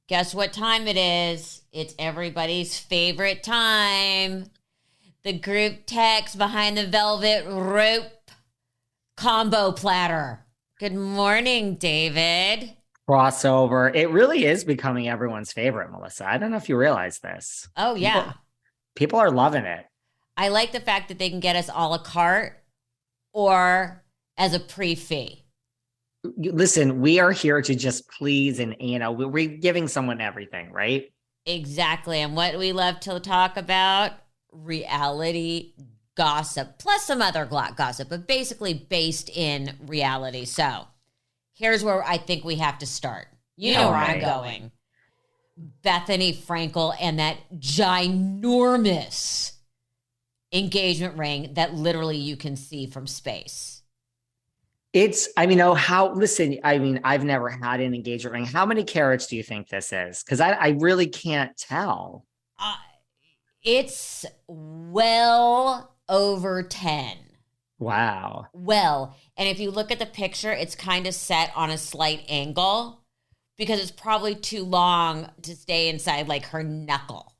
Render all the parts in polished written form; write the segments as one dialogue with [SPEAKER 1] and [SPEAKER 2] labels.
[SPEAKER 1] Guess what time it is? It's everybody's favorite time. The group text behind the velvet rope combo platter. Good morning, David.
[SPEAKER 2] Crossover. It really is becoming everyone's favorite, Melissa. I don't know if you realize this.
[SPEAKER 1] Oh,
[SPEAKER 2] People,
[SPEAKER 1] yeah.
[SPEAKER 2] people are loving it.
[SPEAKER 1] I like the fact that they can get us a la carte or as a pre-fee.
[SPEAKER 2] Listen, we are here to just please and, we're giving someone everything, right?
[SPEAKER 1] Exactly. And what we love to talk about, reality gossip, plus some other gossip, but basically based in reality. So here's where I think we have to start. You know where I'm going. Bethenny Frankel and that ginormous engagement ring that literally you can see from space.
[SPEAKER 2] I've never had an engagement ring. How many carats do you think this is? Because I really can't tell.
[SPEAKER 1] It's well over 10.
[SPEAKER 2] Wow.
[SPEAKER 1] Well, and if you look at the picture, it's kind of set on a slight angle because it's probably too long to stay inside like her knuckle.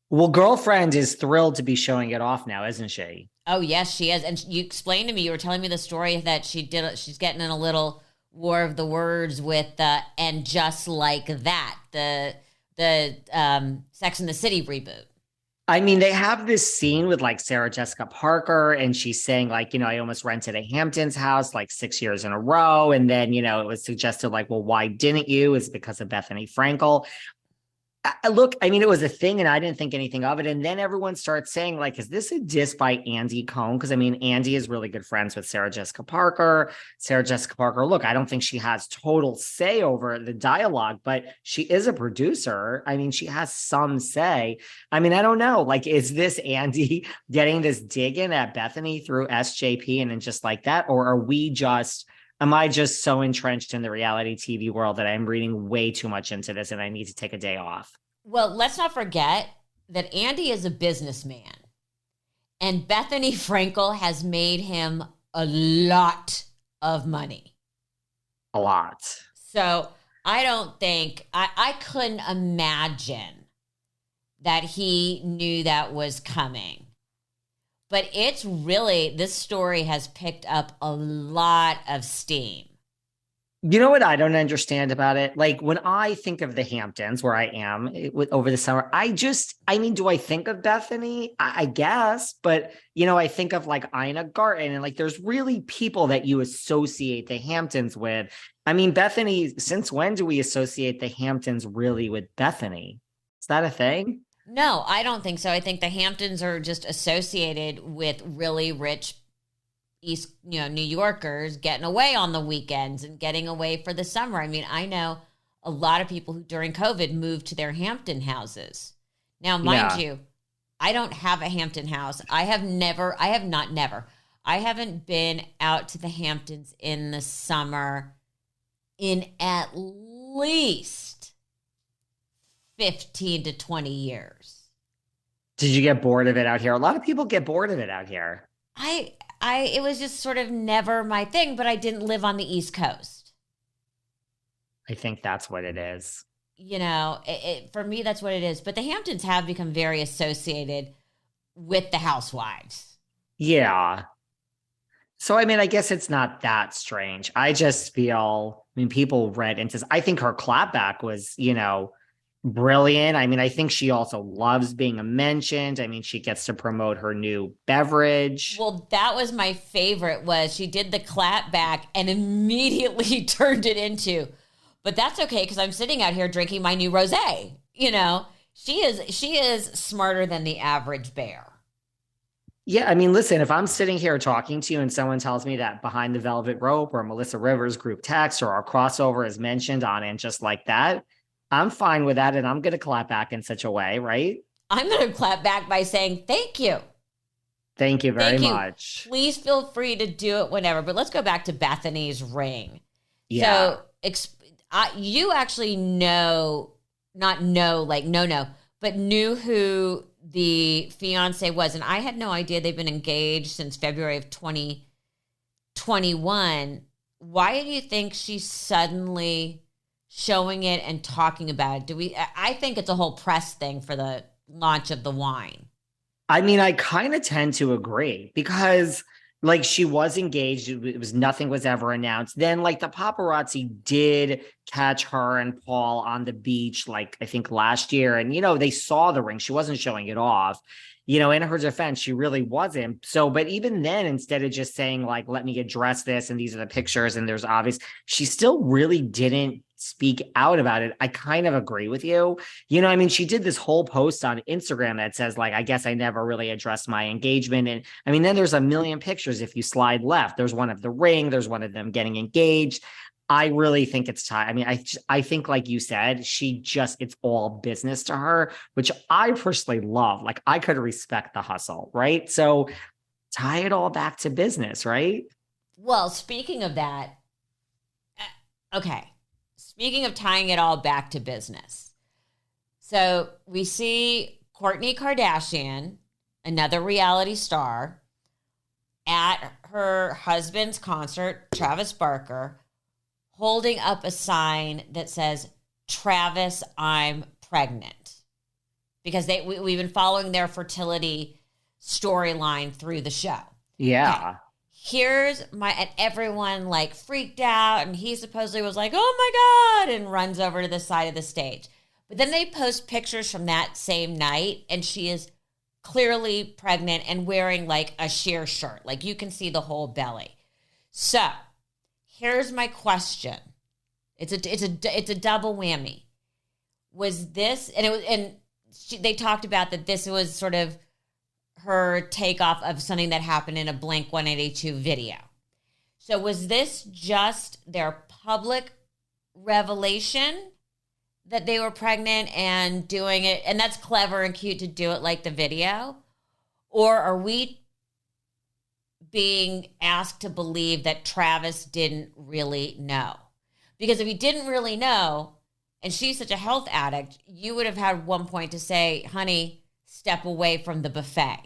[SPEAKER 2] Well, girlfriend is thrilled to be showing it off now, isn't she?
[SPEAKER 1] Oh, yes, she is. And you explained to me, you were telling me the story that she's getting in a little war of the words with, and just like that, the Sex and the City reboot.
[SPEAKER 2] I mean, they have this scene with like Sarah Jessica Parker, and she's saying like, I almost rented a Hamptons house like 6 years in a row. And then, it was suggested like, well, why didn't you? It's because of Bethenny Frankel. Look, it was a thing and I didn't think anything of it. And then everyone starts saying like, is this a diss by Andy Cohen? Because Andy is really good friends with Sarah Jessica Parker. Sarah Jessica Parker, look, I don't think she has total say over the dialogue, but she is a producer. She has some say. I don't know. Like, is this Andy getting this dig in at Bethenny through SJP and then just like that? Or am I just so entrenched in the reality TV world that I'm reading way too much into this and I need to take a day off?
[SPEAKER 1] Well, let's not forget that Andy is a businessman and Bethenny Frankel has made him a lot of money.
[SPEAKER 2] A lot.
[SPEAKER 1] So I couldn't imagine that he knew that was coming. But this story has picked up a lot of steam.
[SPEAKER 2] You know what I don't understand about it? Like when I think of the Hamptons, where I am over the summer, do I think of Bethenny? I guess, but I think of like Ina Garten and like there's really people that you associate the Hamptons with. Bethenny, since when do we associate the Hamptons really with Bethenny? Is that a thing?
[SPEAKER 1] No, I don't think so. I think the Hamptons are just associated with really rich New Yorkers getting away on the weekends and getting away for the summer. I know a lot of people who during COVID moved to their Hampton houses. Now, mind you, I don't have a Hampton house. I haven't been out to the Hamptons in the summer in at least 15 to 20 years.
[SPEAKER 2] Did you get bored of it out here? A lot of people get bored of it out here.
[SPEAKER 1] It was just sort of never my thing, but I didn't live on the East Coast.
[SPEAKER 2] I think that's what it is.
[SPEAKER 1] For me, that's what it is. But the Hamptons have become very associated with the housewives.
[SPEAKER 2] Yeah. So, I guess it's not that strange. I just feel, people read into this. I think her clapback was, brilliant. I think she also loves being mentioned. She gets to promote her new beverage.
[SPEAKER 1] Well, that was my favorite, was she did the clap back and immediately turned it into, but that's okay because I'm sitting out here drinking my new rosé. She is smarter than the average bear.
[SPEAKER 2] Yeah, listen, if I'm sitting here talking to you and someone tells me that Behind the Velvet Rope or Melissa Rivers group text or our crossover is mentioned on it just like that, I'm fine with that, and I'm going to clap back in such a way, right?
[SPEAKER 1] I'm going to clap back by saying thank you.
[SPEAKER 2] Thank you very much.
[SPEAKER 1] Please feel free to do it whenever. But let's go back to Bethenny's ring.
[SPEAKER 2] Yeah.
[SPEAKER 1] So you actually but knew who the fiance was. And I had no idea they've been engaged since February of 2021. Why do you think she suddenly showing it and talking about it? I think it's a whole press thing for the launch of the wine.
[SPEAKER 2] I mean, I kind of tend to agree because like she was engaged. It was nothing was ever announced. Then like the paparazzi did catch her and Paul on the beach, like I think last year. And, they saw the ring. She wasn't showing it off. In her defense, she really wasn't. So, but even then, instead of just saying like, let me address this and these are the pictures and there's obvious, she still really didn't speak out about it. I kind of agree with you. I mean, she did this whole post on Instagram that says like, I guess I never really addressed my engagement. And I mean, then there's a million pictures. If you slide left, there's one of the ring, there's one of them getting engaged. I really think it's time. I mean, I think, like you said, it's all business to her, which I personally love. Like, I could respect the hustle, right? So tie it all back to business, right?
[SPEAKER 1] Well, speaking of that, okay. Speaking of tying it all back to business. So we see Kourtney Kardashian, another reality star, at her husband's concert, Travis Barker, holding up a sign that says, Travis, I'm pregnant. Because we've been following their fertility storyline through the show.
[SPEAKER 2] Yeah.
[SPEAKER 1] Okay. And everyone like freaked out, and he supposedly was like, oh my God, and runs over to the side of the stage. But then they post pictures from that same night, and she is clearly pregnant and wearing like a sheer shirt. Like you can see the whole belly. So here's my question. It's a double whammy. Was this, they talked about that this was sort of her takeoff of something that happened in a Blink-182 video. So was this just their public revelation that they were pregnant and doing it, and that's clever and cute to do it like the video? Or are we being asked to believe that Travis didn't really know? Because if he didn't really know, and she's such a health addict, you would have had one point to say, honey, step away from the buffet.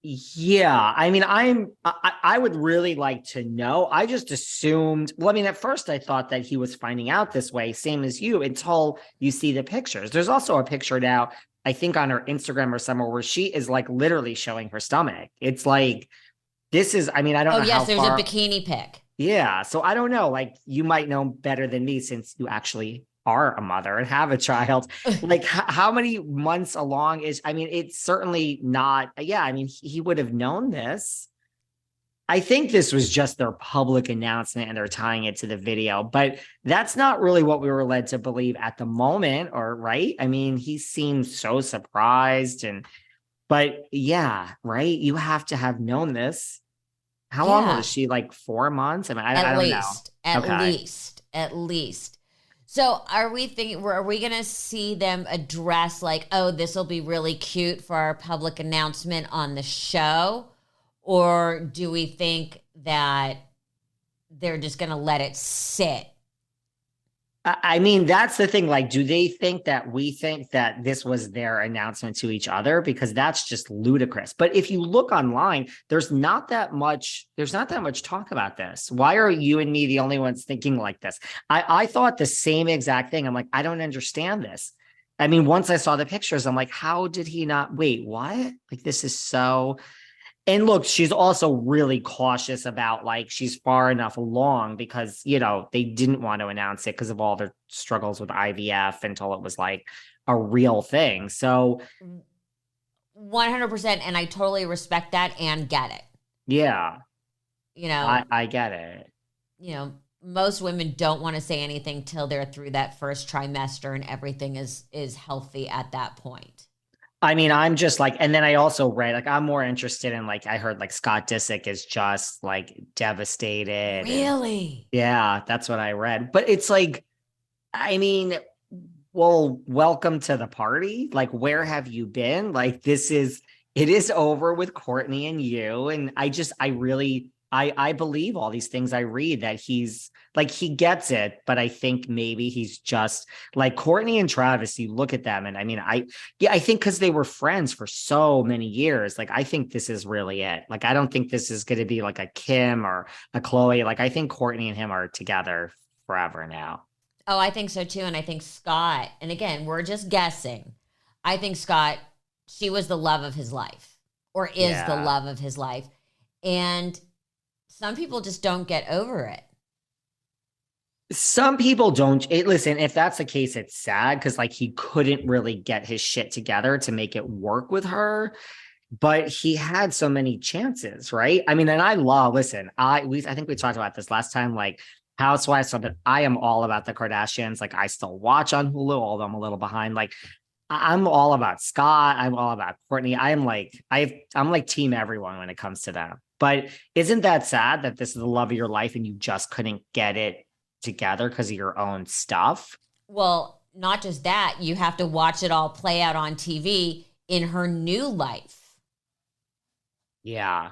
[SPEAKER 2] Yeah, I mean, I would really like to know. I just assumed, well, I mean, at first I thought that he was finding out this way, same as you, until you see the pictures. There's also a picture now, I think on her Instagram or somewhere, where she is like literally showing her stomach. It's like, this is, I mean, I don't know how
[SPEAKER 1] there's
[SPEAKER 2] far.
[SPEAKER 1] a bikini pic.
[SPEAKER 2] Yeah, so I don't know, like you might know better than me since you actually are a mother and have a child. Like how many months along is, I mean, it's certainly not, yeah, I mean, he would have known this. I think this was just their public announcement and they're tying it to the video, but that's not really what we were led to believe at the moment, or right? I mean, he seemed so surprised but yeah, right? You have to have known this. How long was she? Like 4 months? I mean, I don't know.
[SPEAKER 1] At least. So are we going to see them address like, oh, this will be really cute for our public announcement on the show? Or do we think that they're just going to let it sit?
[SPEAKER 2] I mean, that's the thing. Like, do they think that we think that this was their announcement to each other? Because that's just ludicrous. But if you look online, there's not that much talk about this. Why are you and me the only ones thinking like this? I thought the same exact thing. I'm like, I don't understand this. I mean, once I saw the pictures, I'm like, how did he not wait? What? Like, this is so. And look, she's also really cautious about like she's far enough along because, they didn't want to announce it because of all their struggles with IVF until it was like a real thing. So
[SPEAKER 1] 100%. And I totally respect that and get it.
[SPEAKER 2] Yeah. I get it.
[SPEAKER 1] Most women don't want to say anything till they're through that first trimester and everything is healthy at that point.
[SPEAKER 2] I mean, I'm just like, and then I also read, like, I'm more interested in, like, I heard, like, Scott Disick is just, like, devastated.
[SPEAKER 1] Really?
[SPEAKER 2] Yeah, that's what I read. But it's like, I mean, well, welcome to the party. Like, where have you been? Like, it is over with Kourtney and you. And I believe all these things I read that he's like, he gets it, but I think maybe he's just like Kourtney and Travis. You look at them and I mean, I think because they were friends for so many years, like, I think this is really it. Like, I don't think this is going to be like a Kim or a Chloe. Like, I think Kourtney and him are together forever now.
[SPEAKER 1] Oh, I think so too. And I think Scott, and again, we're just guessing. I think Scott, she was the love of his life or is the
[SPEAKER 2] Yeah.
[SPEAKER 1] love of his life. And some people just don't get over it.
[SPEAKER 2] Some people don't listen. If that's the case, it's sad because like he couldn't really get his shit together to make it work with her, but he had so many chances, right? I mean, and listen, I think we talked about this last time, like Housewives, so that I am all about the Kardashians. Like I still watch on Hulu, although I'm a little behind. Like I'm all about Scott. I'm all about Courtney. I'm like team everyone when it comes to them. But isn't that sad that this is the love of your life and you just couldn't get it together because of your own stuff?
[SPEAKER 1] Well, not just that, you have to watch it all play out on TV in her new life.
[SPEAKER 2] Yeah.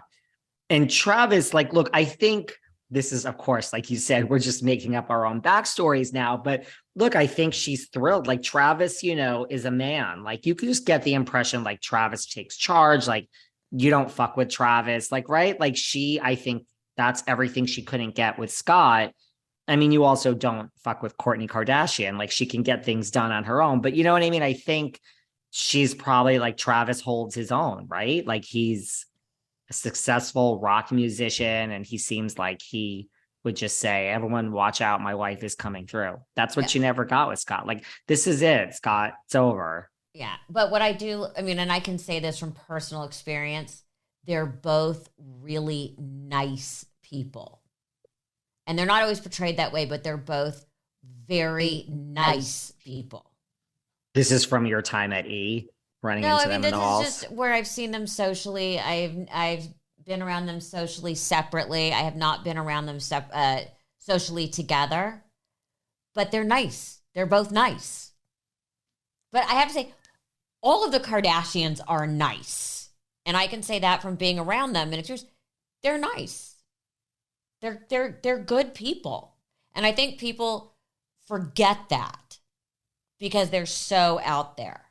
[SPEAKER 2] And Travis, like, look, I think this is, of course, like you said, we're just making up our own backstories now. But look, I think she's thrilled. Like Travis, is a man. Like you could just get the impression like Travis takes charge. Like you don't fuck with Travis. Like, right? Like I think that's everything she couldn't get with Scott. I mean, you also don't fuck with Kourtney Kardashian. Like she can get things done on her own. But you know what I mean? I think she's probably like Travis holds his own, right? Like he's a successful rock musician and he seems like he would just say, everyone watch out, my wife is coming through. That's what
[SPEAKER 1] Yeah.
[SPEAKER 2] you never got with Scott. Like this is it, Scott, it's over.
[SPEAKER 1] Yeah. But what I do, I mean, and I can say this from personal experience, they're both really nice people. And they're not always portrayed that way, but they're both very nice people.
[SPEAKER 2] This is from your time at E, running
[SPEAKER 1] No,
[SPEAKER 2] into
[SPEAKER 1] I mean
[SPEAKER 2] them in
[SPEAKER 1] this
[SPEAKER 2] the
[SPEAKER 1] is
[SPEAKER 2] halls.
[SPEAKER 1] just where I've seen them socially. I've been around them socially separately. I have not been around them socially together. But they're nice. They're both nice. But I have to say, all of the Kardashians are nice, and I can say that from being around them. And they're nice. They're good people, and I think people forget that because they're so out there.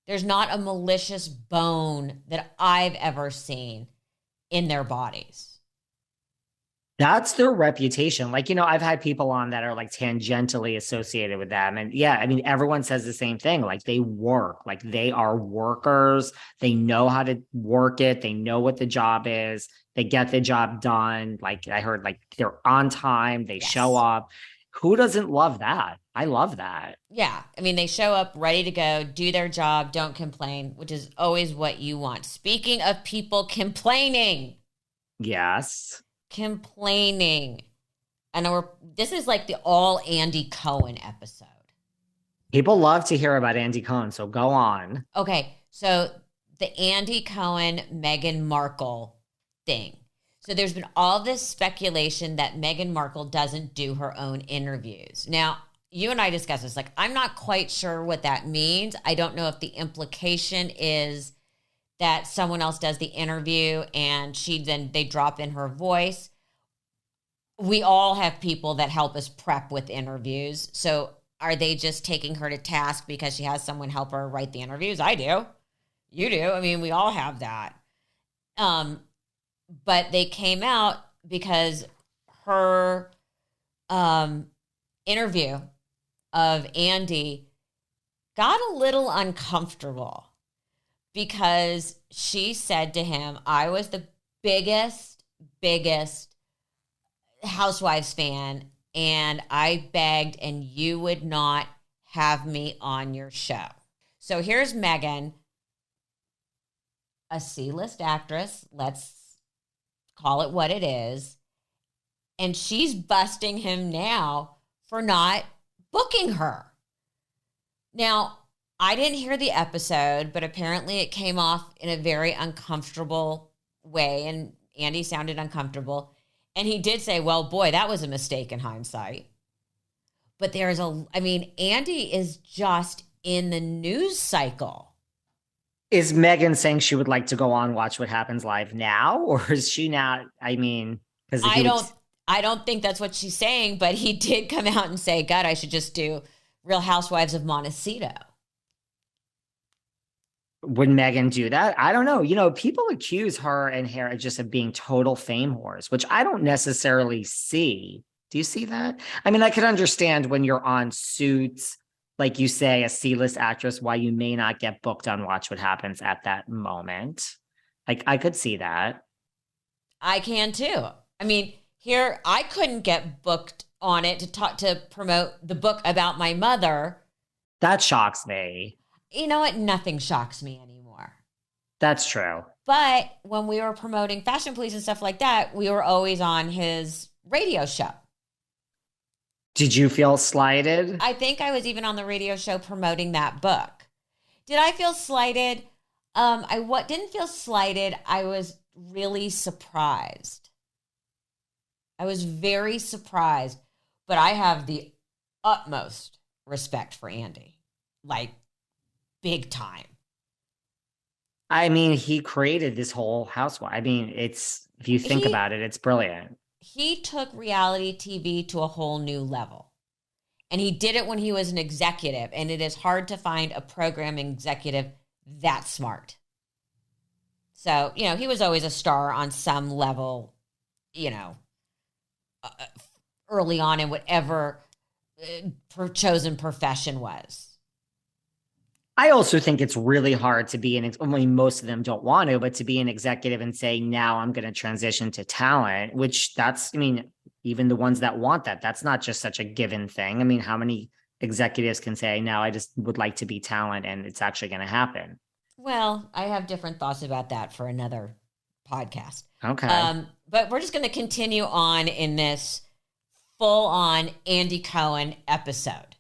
[SPEAKER 1] There's not a malicious bone that I've ever seen in their bodies.
[SPEAKER 2] That's their reputation. Like, I've had people on that are like tangentially associated with them. And yeah, I mean, everyone says the same thing. Like they work, like they are workers. They know how to work it. They know what the job is. They get the job done. Like I heard, like they're on time. They show
[SPEAKER 1] Yes.
[SPEAKER 2] up. Who doesn't love that? I love that.
[SPEAKER 1] Yeah. I mean, they show up ready to go, do their job, don't complain, which is always what you want. Speaking of people complaining,
[SPEAKER 2] Yes.
[SPEAKER 1] And this is like the all Andy Cohen episode.
[SPEAKER 2] People love to hear about Andy Cohen. So go on.
[SPEAKER 1] Okay. So the Andy Cohen, Meghan Markle thing. So there's been all this speculation that Meghan Markle doesn't do her own interviews. Now, you and I discussed this. Like, I'm not quite sure what that means. I don't know if the implication is that someone else does the interview and they drop in her voice. We all have people that help us prep with interviews. So are they just taking her to task because she has someone help her write the interviews? I do. You do. I mean, we all have that. But they came out because her interview of Andy got a little uncomfortable because she said to him, I was the biggest Housewives fan, and I begged, and you would not have me on your show. So here's Meghan, a C-list actress. Let's call it what it is. And she's busting him now for not booking her. Now, I didn't hear the episode, but apparently it came off in a very uncomfortable way, and Andy sounded uncomfortable. And he did say, well, boy, that was a mistake in hindsight. But Andy is just in the news cycle.
[SPEAKER 2] Is Meghan saying she would like to go on Watch What Happens Live now? Or is she not? I mean, because
[SPEAKER 1] I don't think that's what she's saying, but he did come out and say, God, I should just do Real Housewives of Montecito.
[SPEAKER 2] Would Meghan do that? I don't know. People accuse her and Harry just of being total fame whores, which I don't necessarily see. Do you see that? I mean, I could understand when you're on Suits, like you say, a C-list actress, why you may not get booked on Watch What Happens at that moment. Like, I could see that.
[SPEAKER 1] I can too. I mean, here I couldn't get booked on it to promote the book about my mother.
[SPEAKER 2] That shocks me.
[SPEAKER 1] You know what? Nothing shocks me anymore.
[SPEAKER 2] That's true.
[SPEAKER 1] But when we were promoting Fashion Police and stuff like that, we were always on his radio show.
[SPEAKER 2] Did you feel slighted?
[SPEAKER 1] I think I was even on the radio show promoting that book. Did I feel slighted? I didn't feel slighted. I was really surprised. I was very surprised, but I have the utmost respect for Andy, like big time.
[SPEAKER 2] I mean, he created this whole housewife. I mean, if you think about it, it's brilliant.
[SPEAKER 1] He took reality TV to a whole new level. And he did it when he was an executive. And it is hard to find a programming executive that smart. So, he was always a star on some level, early on in whatever chosen profession was.
[SPEAKER 2] I also think it's really hard to be most of them don't want to, but to be an executive and say, now I'm going to transition to talent, which even the ones that want that's not just such a given thing. I mean, how many executives can say, now I just would like to be talent and it's actually going to happen?
[SPEAKER 1] Well, I have different thoughts about that for another podcast.
[SPEAKER 2] Okay.
[SPEAKER 1] But we're just going to continue on in this full-on Andy Cohen episode.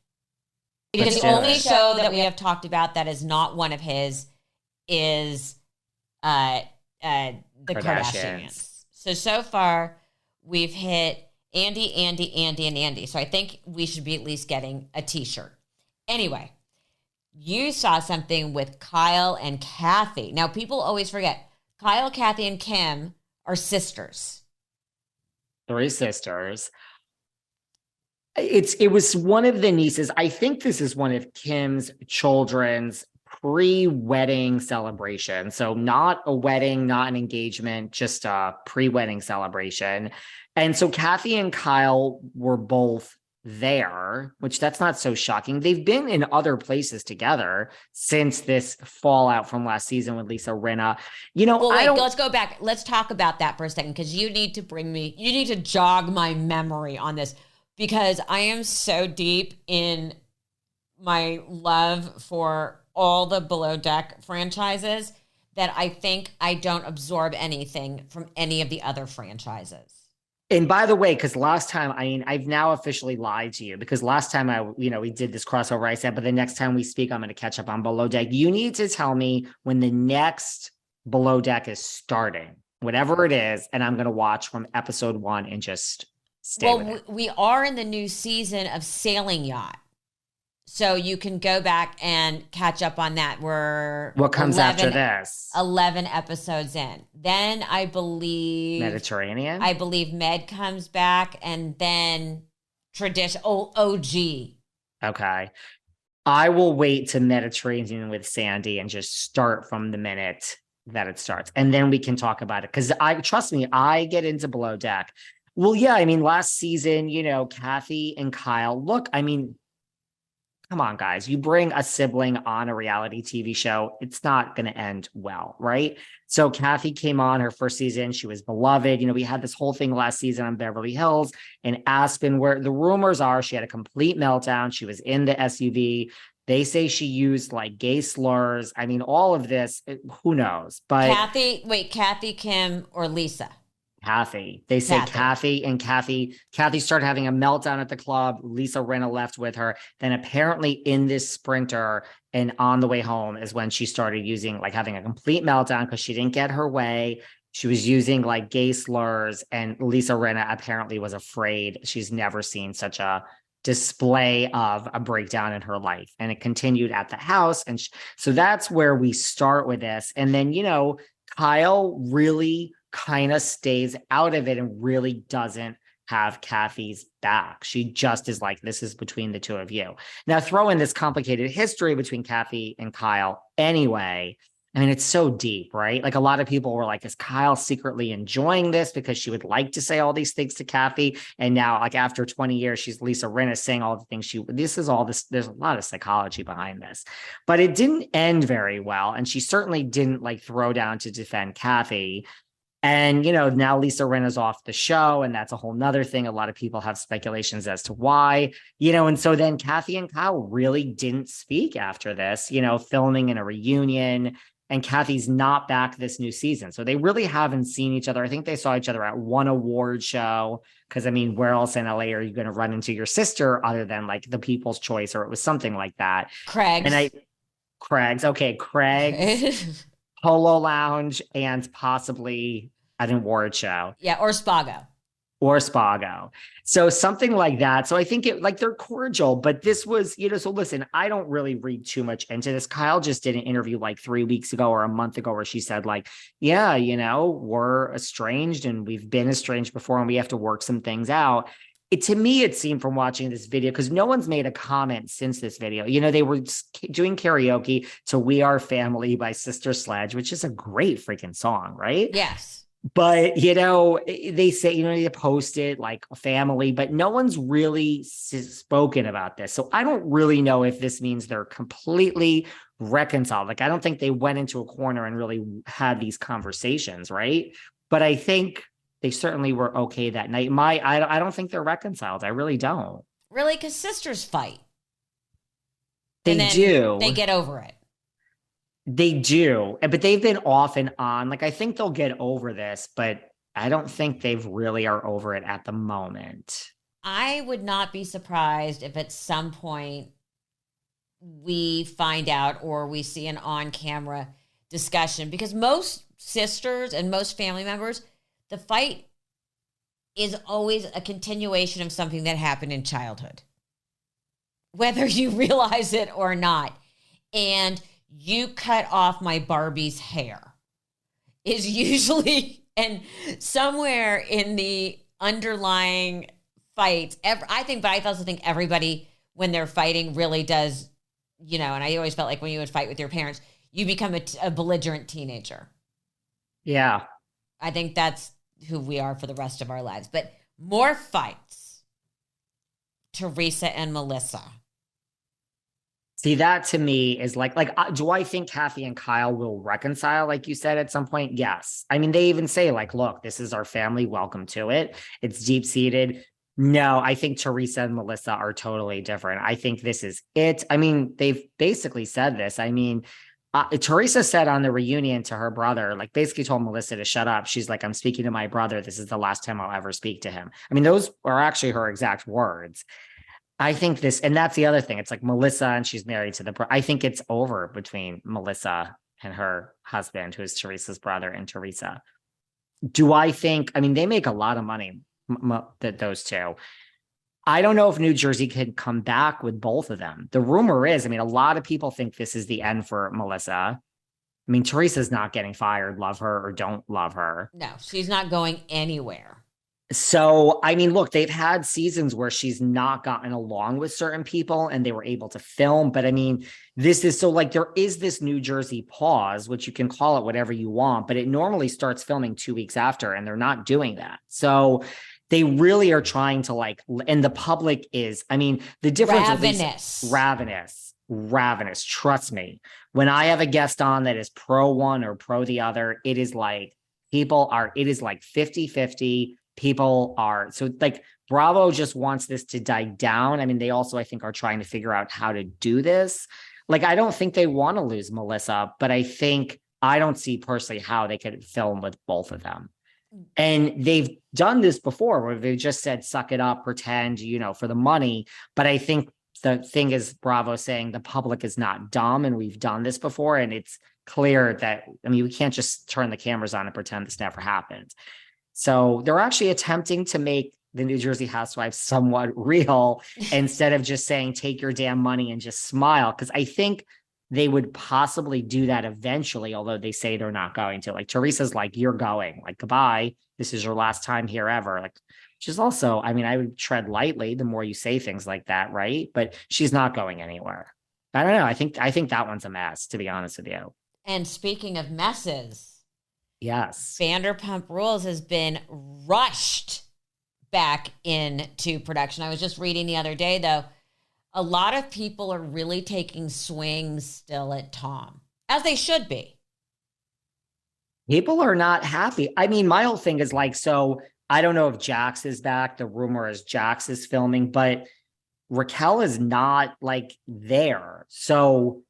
[SPEAKER 1] Because the only show that we have talked about that is not one of his is the Kardashians. So far, we've hit Andy, and Andy. So I think we should be at least getting a t-shirt. Anyway, you saw something with Kyle and Kathy. Now, people always forget, Kyle, Kathy, and Kim are sisters.
[SPEAKER 2] 3 sisters. It was one of the nieces. I think this is one of Kim's children's pre-wedding celebration. So not a wedding, not an engagement, just a pre-wedding celebration. And so Kathy and Kyle were both there, which that's not so shocking. They've been in other places together since this fallout from last season with Lisa Rinna.
[SPEAKER 1] Let's go back. Let's talk about that for a second, because you need to jog my memory on this. Because I am so deep in my love for all the Below Deck franchises that I think I don't absorb anything from any of the other franchises.
[SPEAKER 2] And by the way, because last time, I've now officially lied to you, because last time we did this crossover, I said, but the next time we speak, I'm going to catch up on Below Deck. You need to tell me when the next Below Deck is starting, whatever it is, and I'm going to watch from episode 1 and just stay with it.
[SPEAKER 1] We are in the new season of Sailing Yacht. So you can go back and catch up on that.
[SPEAKER 2] What comes after this?
[SPEAKER 1] 11 episodes in. Then I believe
[SPEAKER 2] Mediterranean.
[SPEAKER 1] I believe Med comes back, and then OG.
[SPEAKER 2] Okay. I will wait to Mediterranean with Sandy and just start from the minute that it starts. And then we can talk about it. Because trust me, I get into Below Deck. Well, yeah, last season, Kathy and Kyle, look, come on, guys, you bring a sibling on a reality TV show, it's not going to end well, right? So Kathy came on her first season. She was beloved. We had this whole thing last season on Beverly Hills and Aspen, where the rumors are she had a complete meltdown. She was in the SUV. They say she used gay slurs. All of this, who knows? But
[SPEAKER 1] Kathy, Kim, or Lisa?
[SPEAKER 2] Kathy. They say Kathy started having a meltdown at the club. Lisa Rinna left with her. Then apparently in this Sprinter and on the way home is when she started using, having a complete meltdown because she didn't get her way. She was using gay slurs, and Lisa Rinna apparently was afraid. She's never seen such a display of a breakdown in her life. And it continued at the house. And so that's where we start with this. And then, Kyle really kind of stays out of it and really doesn't have Kathy's back. She just is this is between the two of you. Now throw in this complicated history between Kathy and Kyle anyway. I mean, it's so deep, right? Like a lot of people were like, is Kyle secretly enjoying this because she would like to say all these things to Kathy? And now, like after 20 years, she's Lisa Rinna saying all the things this is all this, there's a lot of psychology behind this, but it didn't end very well. And she certainly didn't like throw down to defend Kathy. And, now Lisa Rinna's off the show, and that's a whole nother thing. A lot of people have speculations as to why, and so then Kathy and Kyle really didn't speak after this, filming in a reunion, and Kathy's not back this new season. So they really haven't seen each other. I think they saw each other at one award show, because I mean, where else in LA are you going to run into your sister other than like the People's Choice, or it was something like that.
[SPEAKER 1] Craig's.
[SPEAKER 2] Craig's. Polo Lounge, and possibly an award show.
[SPEAKER 1] Yeah, or Spago.
[SPEAKER 2] So something like that. So I think they're cordial, but this was, so listen, I don't really read too much into this. Kyle just did an interview like 3 weeks ago or a month ago where she said like, yeah, we're estranged and we've been estranged before and we have to work some things out. To me, it seemed from watching this video, because no one's made a comment since this video. They were doing karaoke to We Are Family by Sister Sledge, which is a great freaking song, right?
[SPEAKER 1] Yes.
[SPEAKER 2] But, they say, they post it like a family, but no one's really spoken about this. So I don't really know if this means they're completely reconciled. Like, I don't think they went into a corner and really had these conversations, right? But I think they certainly were okay that night. I don't think they're reconciled. I really don't.
[SPEAKER 1] Really? Because sisters fight.
[SPEAKER 2] They do.
[SPEAKER 1] They get over it.
[SPEAKER 2] They do. But they've been off and on. Like, I think they'll get over this, but I don't think they've really are over it at the moment.
[SPEAKER 1] I would not be surprised if at some point we find out or we see an on-camera discussion, because most sisters and most family members, the fight is always a continuation of something that happened in childhood, whether you realize it or not. And you cut off my Barbie's hair is usually, and somewhere in the underlying fight, but I also think everybody, when they're fighting, really does, and I always felt like when you would fight with your parents, you become a belligerent teenager.
[SPEAKER 2] Yeah.
[SPEAKER 1] I think that's who we are for the rest of our lives. But more fights. Teresa and Melissa.
[SPEAKER 2] See, that to me is do I think Kathy and Kyle will reconcile, like you said, at some point? Yes. I mean, they even say like, look, this is our family. Welcome to it. It's deep seated. No, I think Teresa and Melissa are totally different. I think this is it. I mean, they've basically said this. I mean, Teresa said on the reunion to her brother, like basically told Melissa to shut up. She's like, I'm speaking to my brother. This is the last time I'll ever speak to him. I mean, those are actually her exact words. I think this, and that's the other thing. It's like Melissa, and she's married to I think it's over between Melissa and her husband, who is Teresa's brother, and Teresa. Do I think, I mean, they make a lot of money, those two. I don't know if New Jersey can come back with both of them. The rumor is, I mean, a lot of people think this is the end for Melissa. I mean, Teresa's not getting fired, love her or don't love her.
[SPEAKER 1] No, she's not going anywhere.
[SPEAKER 2] So, I mean, look, they've had seasons where she's not gotten along with certain people and they were able to film. But I mean, this is so like there is this New Jersey pause, which you can call it whatever you want, but it normally starts filming 2 weeks after, and they're not doing that. So they really are trying to and the public is, I mean, the difference
[SPEAKER 1] ravenous.
[SPEAKER 2] Ravenous. Trust me. When I have a guest on that is pro one or pro the other, it is like it is like 50-50. People are, so like Bravo just wants this to die down. I mean, they also, I think, are trying to figure out how to do this. Like, I don't think they want to lose Melissa, but I don't see personally how they could film with both of them. And they've done this before where they just said, suck it up, pretend, for the money. But I think the thing is Bravo saying the public is not dumb, and we've done this before. And it's clear that, I mean, we can't just turn the cameras on and pretend this never happened. So they're actually attempting to make the New Jersey Housewives somewhat real instead of just saying, take your damn money and just smile. Because I think they would possibly do that eventually, although they say they're not going to. Like, Teresa's like, you're going, like, goodbye. This is your last time here ever. Like, she's also, I mean, I would tread lightly the more you say things like that, right? But she's not going anywhere. I don't know. I think that one's a mess, to be honest with you.
[SPEAKER 1] And speaking of messes,
[SPEAKER 2] yes,
[SPEAKER 1] Vanderpump Rules has been rushed back into production. I was just reading the other day, though, a lot of people are really taking swings still at Tom, as they should be.
[SPEAKER 2] people are not happy. I mean, my whole thing is like, so I don't know if Jax is back. The rumor is Jax is filming, but Raquel is not like there. So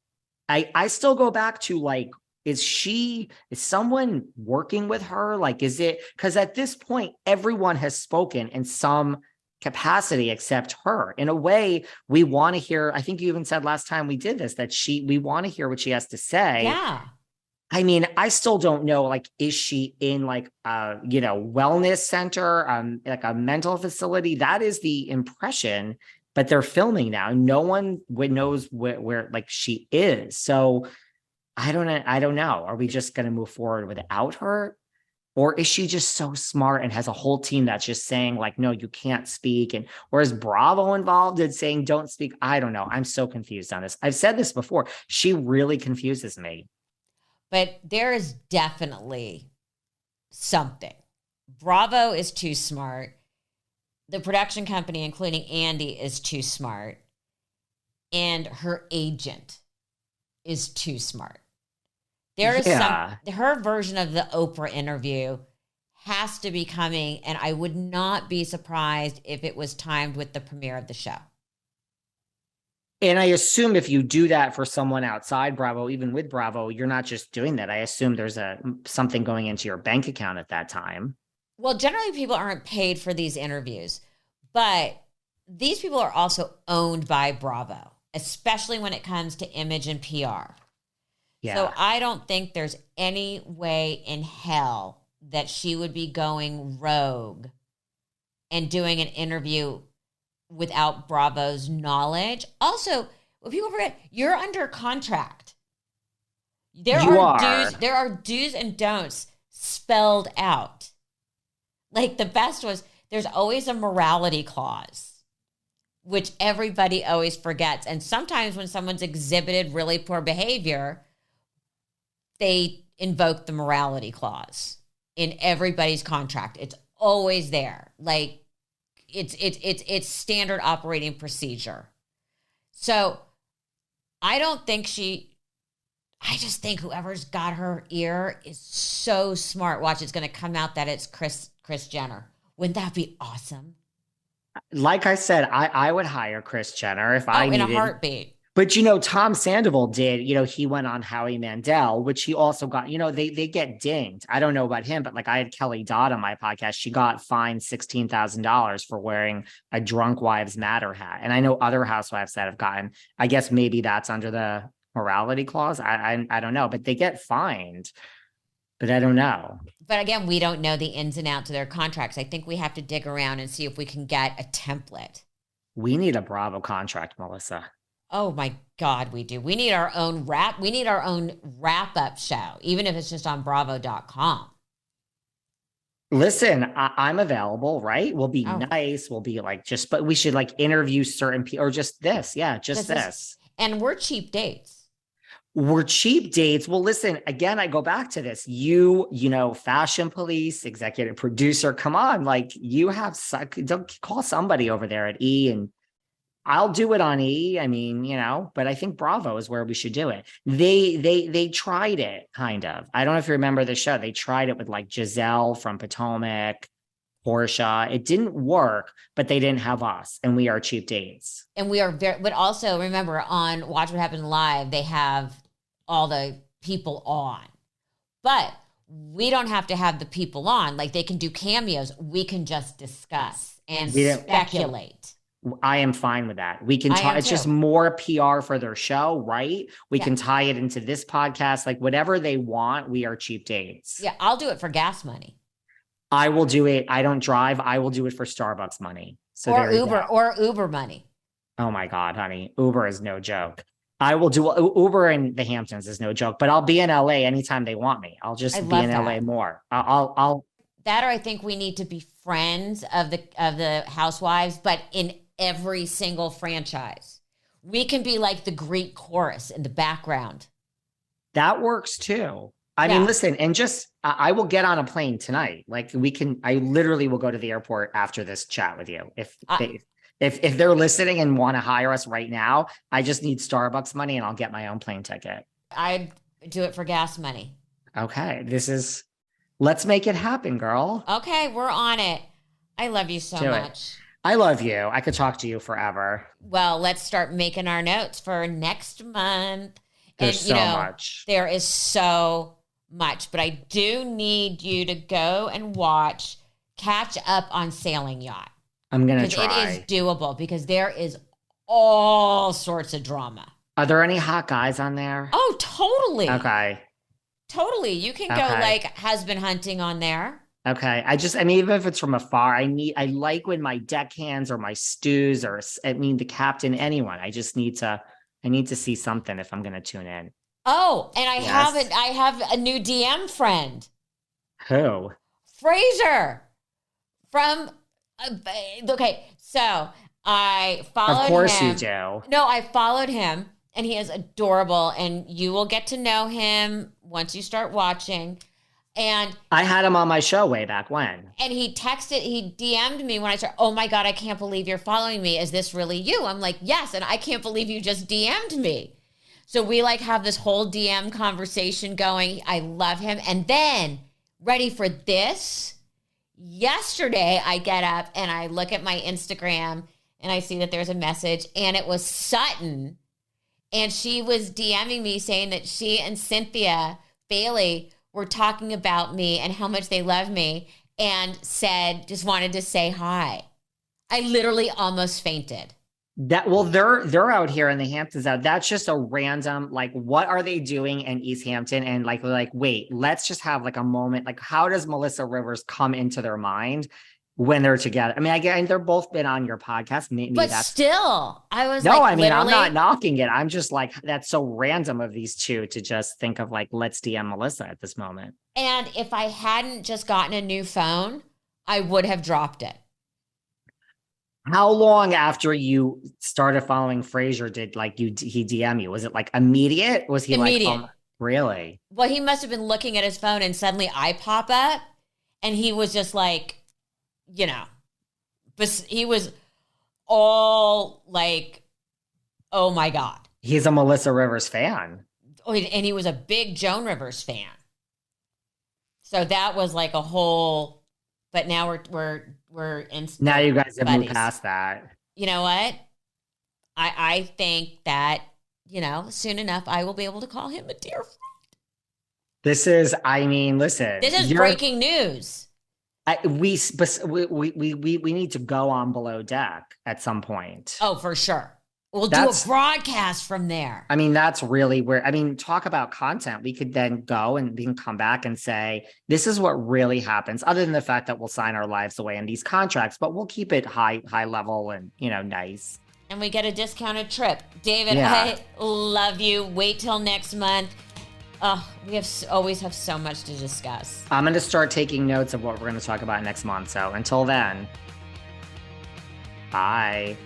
[SPEAKER 2] I still go back to like, is someone working with her? Like, is it, because at this point, everyone has spoken in some capacity except her. In a way, we want to hear, I think you even said last time we did this, that we want to hear what she has to say.
[SPEAKER 1] Yeah.
[SPEAKER 2] I mean, I still don't know, like, is she in like a, wellness center, like a mental facility? That is the impression, but they're filming now. No one knows where like she is. So I don't know. Are we just going to move forward without her? Or is she just so smart and has a whole team that's just saying like, no, you can't speak? And or is Bravo involved in saying don't speak? I don't know. I'm so confused on this. I've said this before. She really confuses me.
[SPEAKER 1] But there is definitely something. Bravo is too smart. The production company, including Andy, is too smart. And her agent is too smart. There is her version of the Oprah interview has to be coming, and I would not be surprised if it was timed with the premiere of the show.
[SPEAKER 2] And I assume if you do that for someone outside Bravo, even with Bravo, you're not just doing that. I assume there's something going into your bank account at that time.
[SPEAKER 1] Well, generally people aren't paid for these interviews, but these people are also owned by Bravo, especially when it comes to image and PR. Yeah. So I don't think there's any way in hell that she would be going rogue and doing an interview without Bravo's knowledge. Also, what people forget, you're under contract. There are do's and don'ts spelled out. Like the best was, there's always a morality clause, which everybody always forgets. And sometimes when someone's exhibited really poor behavior, they invoke the morality clause in everybody's contract. It's always there. Like it's standard operating procedure. So I just think whoever's got her ear is so smart. Watch, it's going to come out that it's Kris Jenner. Wouldn't that be awesome?
[SPEAKER 2] Like I said, I would hire Kris Jenner if I needed.
[SPEAKER 1] In a heartbeat.
[SPEAKER 2] But, Tom Sandoval did, he went on Howie Mandel, which he also got, they get dinged. I don't know about him, but like I had Kelly Dodd on my podcast. She got fined $16,000 for wearing a Drunk Wives Matter hat. And I know other housewives that have gotten, I guess maybe that's under the morality clause. I don't know, but they get fined. But I don't know.
[SPEAKER 1] But again, we don't know the ins and outs of their contracts. I think we have to dig around and see if we can get a template.
[SPEAKER 2] We need a Bravo contract, Melissa.
[SPEAKER 1] Oh my God, we do. We need our own wrap-up show, even if it's just on bravo.com.
[SPEAKER 2] Listen, I'm available, right? We'll be nice. We'll be like but we should like interview certain people or just this. Yeah, just this.
[SPEAKER 1] And we're cheap dates.
[SPEAKER 2] We're cheap dates. Well, listen, again, I go back to this. Fashion police, executive producer, come on. Like don't call somebody over there at E and I'll do it on E. I mean, but I think Bravo is where we should do it. They tried it kind of. I don't know if you remember the show. They tried it with like Giselle from Potomac, Portia. It didn't work, but they didn't have us, and we are cheap dates.
[SPEAKER 1] And we are but also remember on Watch What Happens Live, they have all the people on, but we don't have to have the people on. Like they can do cameos. We can just discuss and speculate.
[SPEAKER 2] I am fine with that. We can it's just more PR for their show, right? We can tie it into this podcast, like whatever they want. We are cheap dates.
[SPEAKER 1] Yeah, I'll do it for gas money.
[SPEAKER 2] I will do it. I don't drive. I will do it for Starbucks money. So
[SPEAKER 1] or Uber money.
[SPEAKER 2] Oh my God, honey. Uber is no joke. I will do Uber in the Hamptons is no joke, but I'll be in LA anytime they want me. I'll just be in LA more. I'll
[SPEAKER 1] that, or I think we need to be friends of the housewives, but in every single franchise. We can be like the Greek chorus in the background.
[SPEAKER 2] That works too. I mean, listen, and just I will get on a plane tonight. Like I literally will go to the airport after this chat with you. If they're listening and want to hire us right now, I just need Starbucks money and I'll get my own plane ticket.
[SPEAKER 1] I'd do it for gas money.
[SPEAKER 2] Okay. Let's make it happen, girl.
[SPEAKER 1] Okay, we're on it. I love you so much.
[SPEAKER 2] I love you. I could talk to you forever.
[SPEAKER 1] Well, let's start making our notes for next month.
[SPEAKER 2] There's so much.
[SPEAKER 1] There is so much, but I do need you to go and catch up on Sailing Yacht.
[SPEAKER 2] I'm going to try.
[SPEAKER 1] It is doable because there is all sorts of drama.
[SPEAKER 2] Are there any hot guys on there?
[SPEAKER 1] Oh, totally.
[SPEAKER 2] Okay.
[SPEAKER 1] Totally. You can go like husband hunting on there.
[SPEAKER 2] Okay. I mean, even if it's from afar, I like when my deckhands or my stews the captain, anyone. I need to see something if I'm going to tune in.
[SPEAKER 1] Oh, and I have a new DM friend.
[SPEAKER 2] Who?
[SPEAKER 1] Fraser from, okay. So I followed him.
[SPEAKER 2] Of course you do.
[SPEAKER 1] No, I followed him and he is adorable and you will get to know him once you start watching. And
[SPEAKER 2] I had him on my show way back when.
[SPEAKER 1] And he DM'd me when I started, oh my God, I can't believe you're following me. Is this really you? I'm like, yes. And I can't believe you just DM'd me. So we like have this whole DM conversation going. I love him. And then ready for this? Yesterday, I get up and I look at my Instagram and I see that there's a message and it was Sutton. And she was DMing me saying that she and Cynthia Bailey were talking about me and how much they love me and just wanted to say hi. I literally almost fainted.
[SPEAKER 2] They're out here in the Hamptons. That's just a random, like, what are they doing in East Hampton? And like, wait, let's just have like a moment. Like, how does Melissa Rivers come into their mind when they're together? I mean, again, they're both been on your podcast. Maybe
[SPEAKER 1] but still, I was
[SPEAKER 2] I'm not knocking it. I'm just like, that's so random of these two to just think of like, let's DM Melissa at this moment.
[SPEAKER 1] And if I hadn't just gotten a new phone, I would have dropped it.
[SPEAKER 2] How long after you started following Fraser did he DM you? Was it like immediate? Was he
[SPEAKER 1] immediate?
[SPEAKER 2] Like, really?
[SPEAKER 1] Well, he must have been looking at his phone and suddenly I pop up and he was just like, but he was all like, oh my God.
[SPEAKER 2] He's a Melissa Rivers fan.
[SPEAKER 1] Oh, and he was a big Joan Rivers fan. So that was like a whole, but now we're in.
[SPEAKER 2] Now you guys have moved past that.
[SPEAKER 1] You know what? I think that, soon enough I will be able to call him a dear friend.
[SPEAKER 2] Listen.
[SPEAKER 1] This is breaking news.
[SPEAKER 2] We need to go on Below Deck at some point.
[SPEAKER 1] Oh, for sure. We'll do a broadcast from there.
[SPEAKER 2] I mean, that's really where, talk about content. We could then go and we can come back and say, this is what really happens, other than the fact that we'll sign our lives away in these contracts, but we'll keep it high level and, nice.
[SPEAKER 1] And we get a discounted trip. David, I love you. Wait till next month. We always have so much to discuss.
[SPEAKER 2] I'm going to start taking notes of what we're going to talk about next month. So until then, bye.